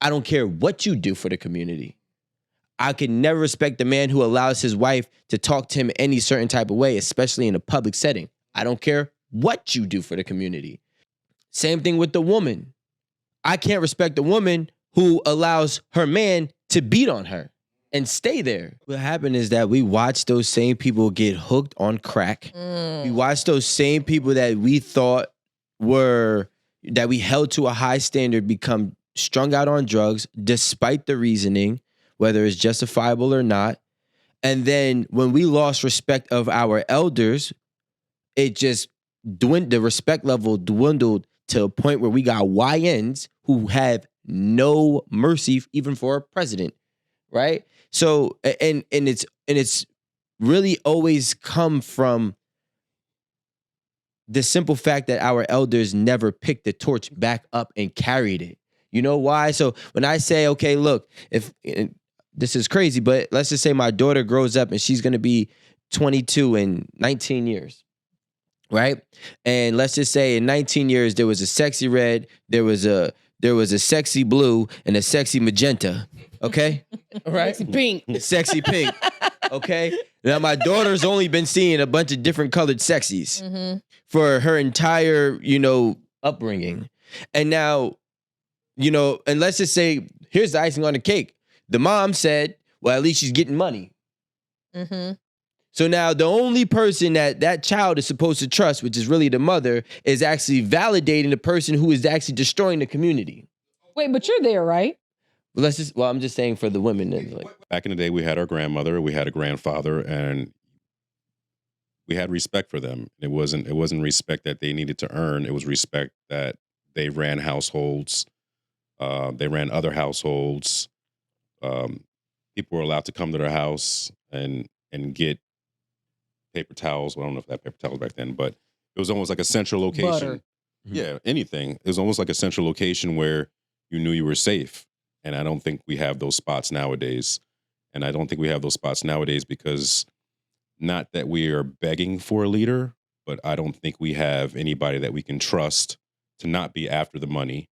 I don't care what you do for the community. I can never respect the man who allows his wife to talk to him any certain type of way, especially in a public setting. I don't care what you do for the community. Same thing with the woman. I can't respect a woman who allows her man to beat on her and stay there. What happened is that we watched those same people get hooked on crack. We watched those same people that we thought that we held to a high standard become strung out on drugs despite the reasoning, whether it's justifiable or not. And then when we lost respect of our elders, it just the respect level dwindled to a point where we got YNs who have no mercy even for a president, right? So and it's really always come from the simple fact that our elders never picked the torch back up and carried it. You know why? So when I say, okay, look, if this is crazy, but let's just say my daughter grows up and she's going to be 22 in 19 years. Right? And let's just say in 19 years, there was a sexy red, there was a sexy blue, and a sexy magenta. Okay? All right? Sexy pink. Sexy pink. Okay? Now, my daughter's only been seeing a bunch of different colored sexies for her entire, upbringing. And now, and let's just say, here's the icing on the cake. The mom said, well, at least she's getting money. So now the only person that child is supposed to trust, which is really the mother, is actually validating the person who is actually destroying the community. Wait, but you're there, right? I'm just saying for the women. Back in the day, we had our grandmother, we had a grandfather, and we had respect for them. It wasn't respect that they needed to earn. It was respect that they ran households. They ran other households. People were allowed to come to their house and get paper towels. Well, I don't know if that paper towels back then, but it was almost like a central location. Butter. Yeah, anything. It was almost like a central location where you knew you were safe. And I don't think we have those spots nowadays. And I don't think we have those spots nowadays because not that we are begging for a leader, but I don't think we have anybody that we can trust to not be after the money,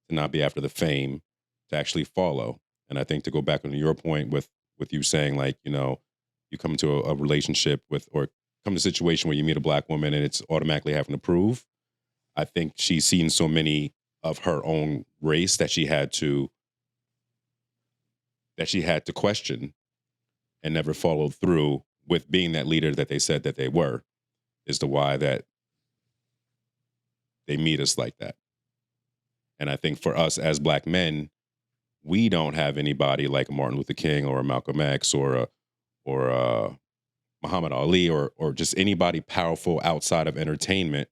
to not be after the fame, to actually follow. And I think to go back on your point with you saying like, you come into a relationship with, or come to a situation where you meet a black woman and it's automatically having to prove. I think she's seen so many of her own race that she had to question and never followed through with being that leader that they said that they were, is the why that they meet us like that. And I think for us as black men, we don't have anybody like a Martin Luther King or a Malcolm X or Muhammad Ali or just anybody powerful outside of entertainment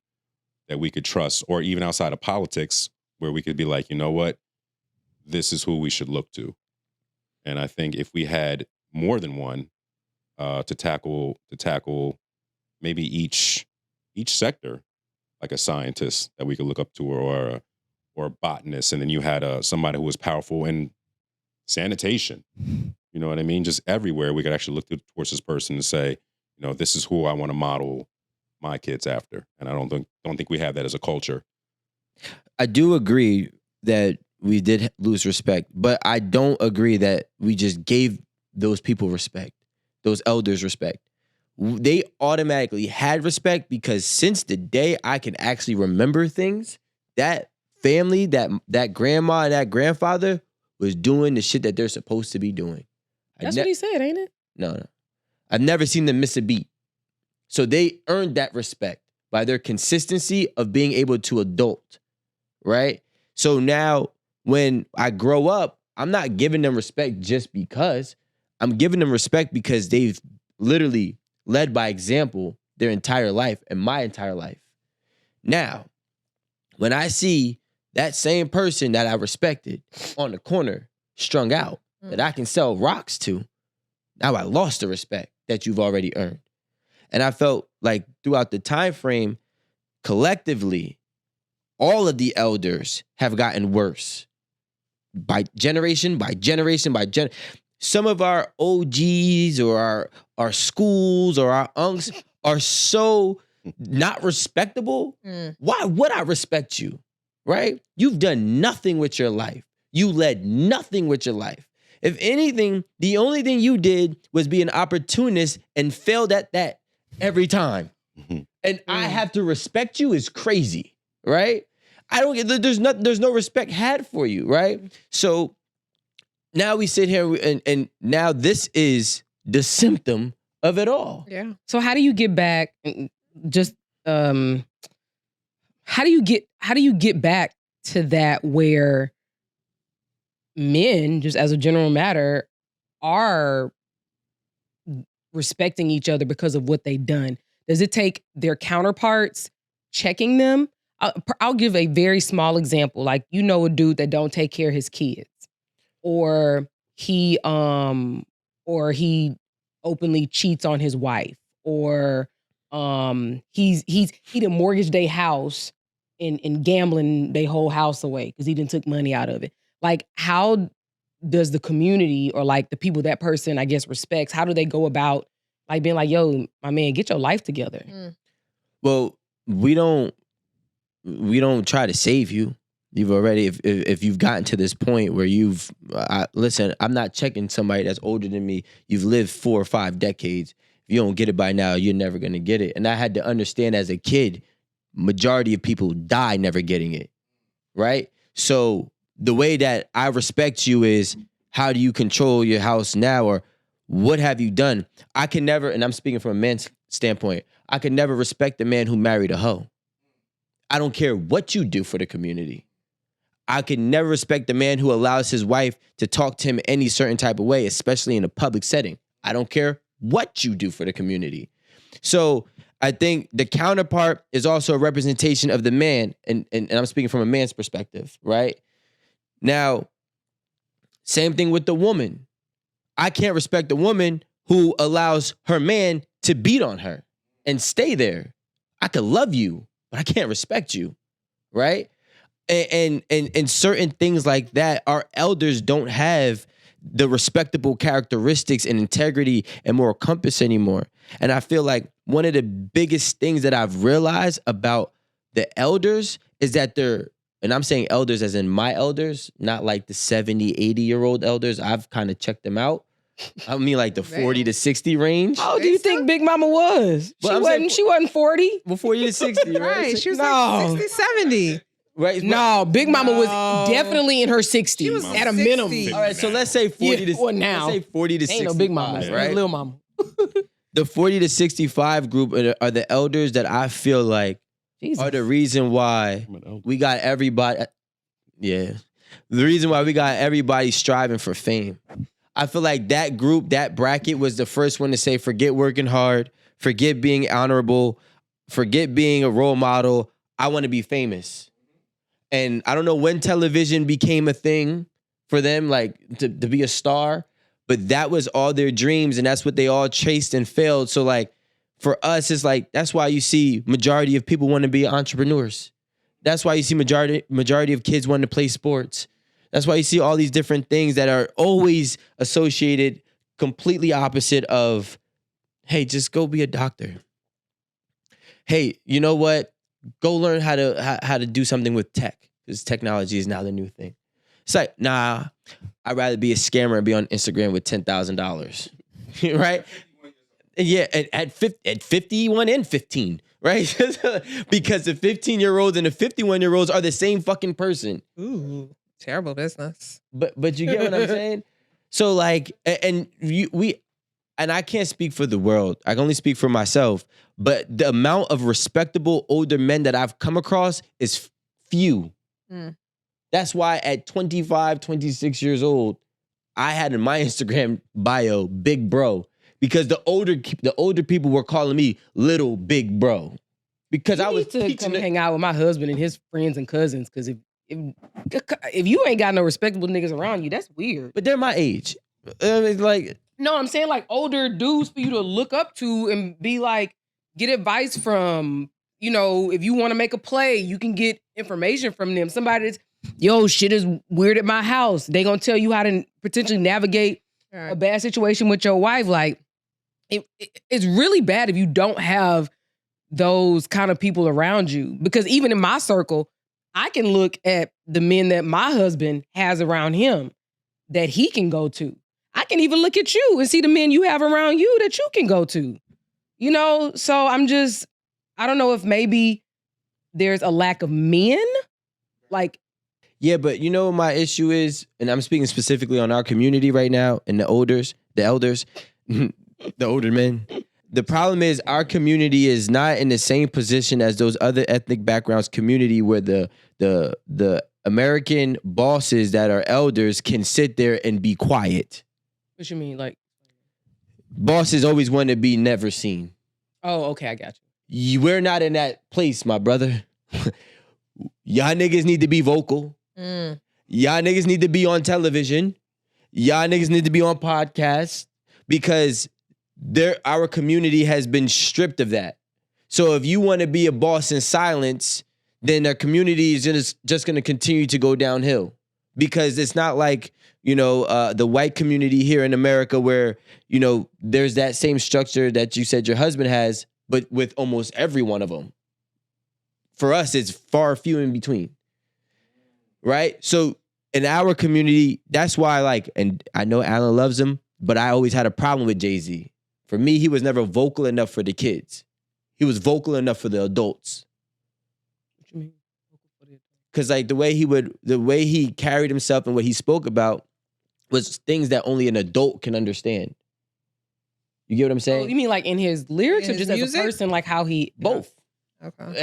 that we could trust, or even outside of politics where we could be like, you know what, this is who we should look to. And I think if we had more than one to tackle maybe each sector, like a scientist that we could look up to, or a botanist, and then you had somebody who was powerful in sanitation. You know what I mean? Just everywhere we could actually look towards this person and say, this is who I want to model my kids after. And I don't think we have that as a culture. I do agree that we did lose respect, but I don't agree that we just gave those people respect, those elders respect. They automatically had respect because since the day I can actually remember things, that family, that grandma and that grandfather was doing the shit that they're supposed to be doing. That's what he said, ain't it? No. I've never seen them miss a beat. So they earned that respect by their consistency of being able to adult, right? So now when I grow up, I'm not giving them respect just because. I'm giving them respect because they've literally led by example their entire life and my entire life. Now, when I see that same person that I respected on the corner strung out, that I can sell rocks to, now I lost the respect that you've already earned. And I felt like throughout the time frame, collectively, all of the elders have gotten worse. By generation. Some of our OGs or our schools or our unks are so not respectable. Why would I respect you? Right? You've done nothing with your life. You led nothing with your life. If anything, the only thing you did was be an opportunist and failed at that every time. Mhm. And I have to respect you is crazy, right? I don't get, there's no respect had for you, right? So now we sit here and now this is the symptom of it all. Yeah. So how do you get back? Just how do you get back to that where men, just as a general matter, are respecting each other because of what they've done? Does it take their counterparts checking them? I'll give a very small example. Like, you know, a dude that don't take care of his kids, or he openly cheats on his wife, or he done mortgaged their house and gambling their whole house away because he didn't took money out of it. Like, how does the community, or like the people that person, I guess, respects, how do they go about like being like, yo, my man, get your life together? Well, we don't try to save you. You've already, if you've gotten to this point where listen, I'm not checking somebody that's older than me. You've lived 4 or 5 decades. If you don't get it by now, you're never going to get it. And I had to understand as a kid, majority of people die never getting it, right? So the way that I respect you is, how do you control your house now, or what have you done? I can never, and I'm speaking from a man's standpoint, I could never respect a man who married a hoe. I don't care what you do for the community. I could never respect a man who allows his wife to talk to him any certain type of way, especially in a public setting. I don't care what you do for the community. So I think the counterpart is also a representation of the man, and I'm speaking from a man's perspective, right? Now, same thing with the woman. I can't respect a woman who allows her man to beat on her and stay there. I could love you, but I can't respect you, right? And certain things like that, our elders don't have the respectable characteristics and integrity and moral compass anymore. And I feel like one of the biggest things that I've realized about the elders is that and I'm saying elders as in my elders, not like the 70, 80-year-old elders. I've kind of checked them out. I mean, like the 40 to 60 range. How old do you think Big Mama was? She wasn't 40. Well, 40 to 60, right? Right. She was like 60, 70. Right. No, Big Mama was definitely in her 60s She was at a 60. minimum. All right, so let's say 40 to well, now. let's say 40 to 65, Ain't no Big Mama, right? Little Mama. The 40 to 65 group are the elders that I feel like Jesus. are the reason why we got everybody. Yeah, the reason why we got everybody striving for fame. I feel like that group, that bracket, was the first one to say, forget working hard, forget being honorable, forget being a role model. I want to be famous. And I don't know when television became a thing for them, like to be a star, but that was all their dreams, and that's what they all chased and failed. So like for us, it's like, that's why you see majority of people want to be entrepreneurs. That's why you see majority of kids want to play sports. That's why you see all these different things that are always associated completely opposite of, hey, just go be a doctor. Hey, you know what? Go learn how to do something with tech, because technology is now the new thing. It's like, nah, I'd rather be a scammer and be on Instagram with $10,000, right? Yeah, at 51 and 15, right? Because the 15-year-olds and the 51-year-olds are the same fucking person. Ooh, terrible business. But you get what I'm saying? So like, and I can't speak for the world. I can only speak for myself. But the amount of respectable older men that I've come across is few. That's why at 25, 26 years old, I had in my Instagram bio, big bro, because the older people were calling me little big bro. Because I was to come hang out with my husband and his friends and cousins, because if you ain't got no respectable niggas around you, that's weird. But they're my age. It's like, no, I'm saying like older dudes for you to look up to and be like, get advice from. You know, if you want to make a play, you can get information from them. Somebody that's, yo, shit is weird at my house. They gonna tell you how to potentially navigate a bad situation with your wife. Like, it's really bad if you don't have those kind of people around you. Because even in my circle, I can look at the men that my husband has around him that he can go to. I can even look at you and see the men you have around you that you can go to. You know, so I don't know if maybe there's a lack of men. Like, Yeah, but you know what my issue is, and I'm speaking specifically on our community right now, and the elders, the older men. The problem is our community is not in the same position as those other ethnic backgrounds community where the American bosses that are elders can sit there and be quiet. what you mean? Like, Bosses always want to be never seen. oh, okay, I got We're not in that place, my brother. Y'all niggas need to be vocal. Mm. Y'all niggas need to be on television. Y'all niggas need to be on podcasts because our community has been stripped of that. So if you want to be a boss in silence, then our community is just going to continue to go downhill because it's not like, the white community here in America where, there's that same structure that you said your husband has, but with almost every one of them. For us, it's far few in between. Right? So in our community, that's why and I know Alan loves him, but I always had a problem with Jay-Z. For me, he was never vocal enough for the kids. He was vocal enough for the adults. What you mean? Because the way he carried himself and what he spoke about was things that only an adult can understand. You get what I'm saying? Oh, you mean like in his lyrics In or his just music? as a person, like how he Both. Okay.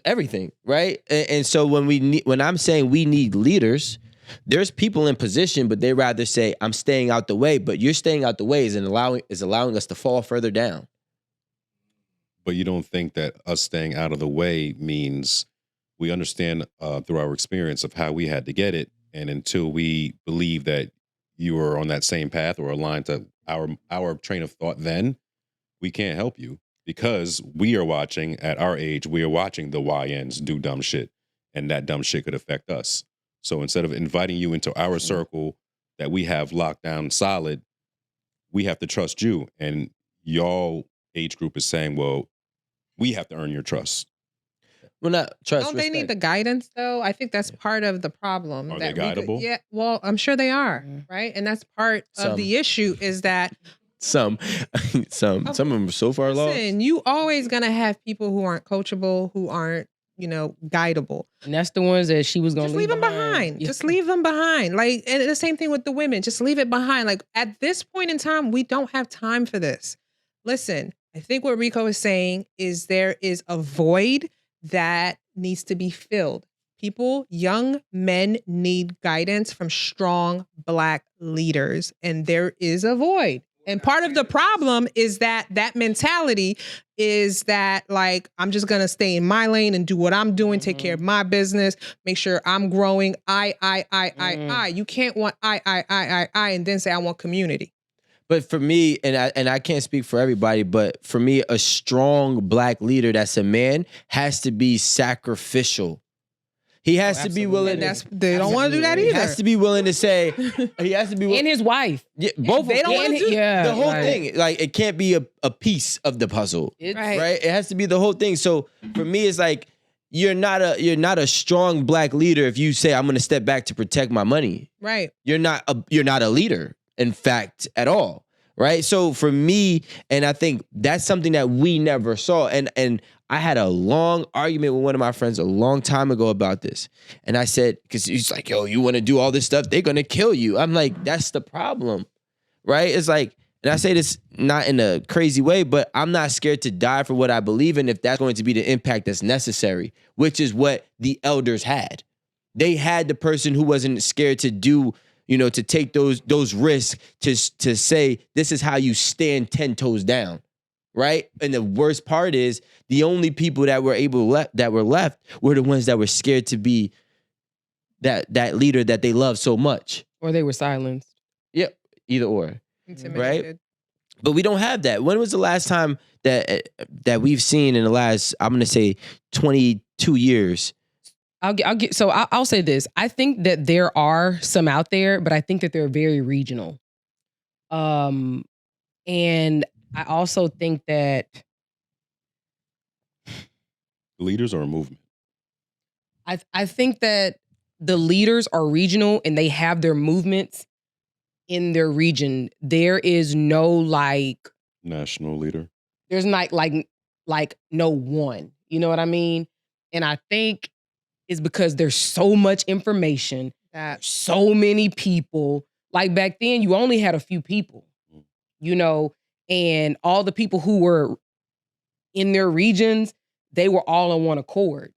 Everything, right? And so when I'm saying we need leaders, there's people in position, but they rather say I'm staying out the way. But you're staying out the way is allowing us to fall further down. But you don't think that us staying out of the way means we understand through our experience of how we had to get it, and until we believe that you are on that same path or aligned to our train of thought, then we can't help you. Because we are watching, at our age, we are watching the YNs do dumb shit, and that dumb shit could affect us. So instead of inviting you into our circle that we have locked down solid, we have to trust you. And y'all age group is saying, well, we have to earn your trust. Well, not trust. Don't they respect. need the guidance though? I think that's part of the problem. Are that they guidable? Yeah, well, I'm sure they are, Mm. right? And that's part Some. of the issue is that Some of them are so far lost. listen, you always gonna have people who aren't coachable, who aren't, guidable. and that's the ones that she was gonna Just leave them behind. Yeah. Just leave them behind. Like, and the same thing with the women. Just leave it behind. Like at this point in time, we don't have time for this. Listen, I think what Rico is saying is there is a void that needs to be filled. Young men need guidance from strong Black leaders, and there is a void. And part of the problem is that mentality is that I'm just going to stay in my lane and do what I'm doing, take care of my business, make sure I'm growing. I. You can't want I, and then say I want community. But for me, and I can't speak for everybody, but for me, a strong Black leader that's a man has to be sacrificial. He has to be willing. They don't want to do that either. He has to be willing to say. He has to be. And his wife. Yeah, both. They don't want to do the whole right. thing. It can't be a piece of the puzzle. It's- Right. It has to be the whole thing. So for me, it's you're not a strong Black leader if you say I'm going to step back to protect my money. Right. You're not a leader, in fact, at all. Right. So for me, and I think that's something that we never saw. And I had a long argument with one of my friends a long time ago about this. And I said, because he's like, yo, you want to do all this stuff? They're going to kill you. I'm like, that's the problem. Right. It's and I say this not in a crazy way, but I'm not scared to die for what I believe in if that's going to be the impact that's necessary, which is what the elders had. They had the person who wasn't scared to do, to take those risks to say, this is how you stand 10 toes down. Right. And the worst part is the only people that were left were the ones that were scared to be that leader that they love so much. Or they were silenced. Yep. Either or. Intimidated. Right. But we don't have that. When was the last time that we've seen in the last, I'm going to say 22 years? I'll say this. I think that there are some out there, but I think that they're very regional. And I also think that Leaders or a movement? I think that the leaders are regional and they have their movements in their region. There is no like National leader. there's not like no one. You know what I mean? And I think it's because there's so much information, That so many people. Like back then, you only had a few people, you know, and all the people who were in their regions, they were all on one accord.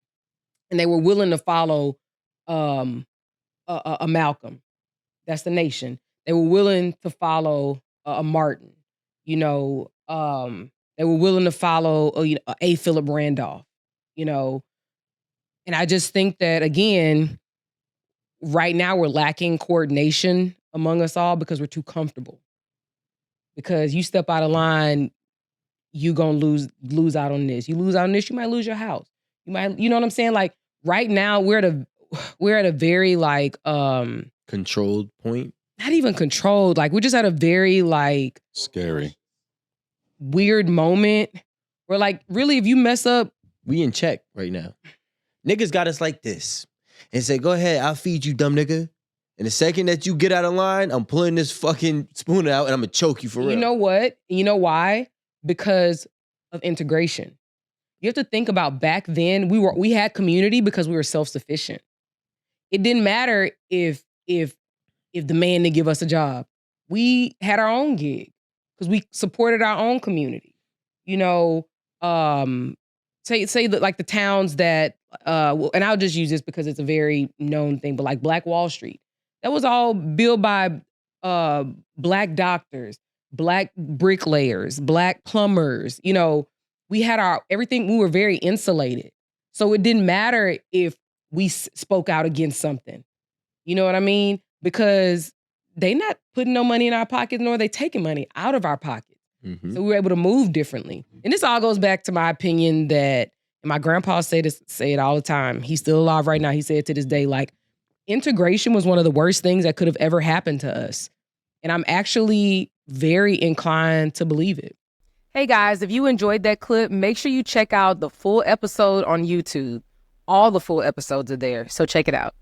And they were willing to follow a Malcolm. That's the nation. They were willing to follow a Martin. You know, they were willing to follow a Philip Randolph. You know, and I just think that again, right now we're lacking coordination among us all because we're too comfortable. Because you step out of line, you gonna lose out on this. You lose out on this, you might lose your house. You might, you know what I'm saying? Like right now, we're at a very like Controlled point. not even controlled. Like we're just at a very like Scary. weird moment where like really if you mess up, We in check right now. Niggas got us like this and say, "Go ahead, I'll feed you, dumb nigga." And the second that you get out of line, I'm pulling this fucking spoon out and I'm gonna choke you for real. you know what? You know why? Because of integration. You have to think about back then we had community because we were self-sufficient. It didn't matter if the man didn't give us a job. We had our own gig because we supported our own community. You know, say that like the towns that and I'll just use this because it's a very known thing, but like Black Wall Street. That was all built by Black doctors, Black bricklayers, Black plumbers. You know, we had our everything. We were very insulated. So it didn't matter if we spoke out against something. You know what I mean? Because they not putting no money in our pockets, nor are they taking money out of our pockets. Mhm. So we were able to move differently. And this all goes back to my opinion that, and my grandpa say it all the time. He's still alive right now. He said to this day, like, integration was one of the worst things that could have ever happened to us. And I'm actually very inclined to believe it. Hey guys, if you enjoyed that clip, make sure you check out the full episode on YouTube. All the full episodes are there, so check it out.